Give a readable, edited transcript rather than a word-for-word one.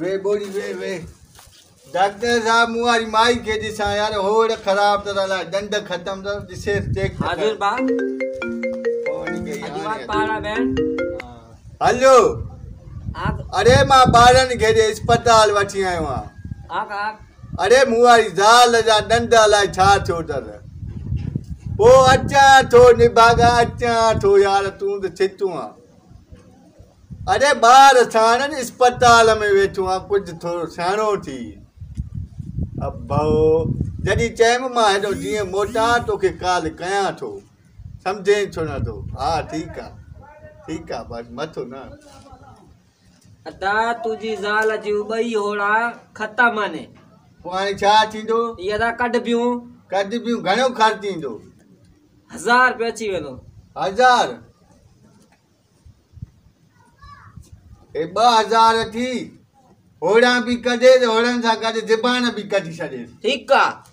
वे बोली वे डॉक्टर साहब मुआरी माई के दिसा यार होड़ खराब तो रहा दंड खत्म तो जिसे चेक हाजिर बा फोन पाड़ा बहन हेलो अरे मां बारन घेरे अस्पताल वठी आयो अरे मुआरी जाल जा दंड ला छा छो तर वो अच्छा थो निभागा अच्छा थो यार तू तो छितू अरे बार थान अस्पताल में वेठू कुछ थोड़ो सियाणो थी अब भाओ जॾहिं चयमि मां हेॾो जीअं मोटा तोखे कॉल कयां थो सम्झे छो न थो हा ठीक आहे बस मथो न अदा तुझी ज़ाल जी ॿई होड़ा ख़तम आहिनि पोइ हाणे छा थींदो इहा त कढबियूं घणो ख़र्च ईंदो 1000 रुपया अची वेंदो 1000 ए 2000 थी होड़ा भी कढे होड़न सां गॾु ज़बान भी कढी छॾे ठीकु आहे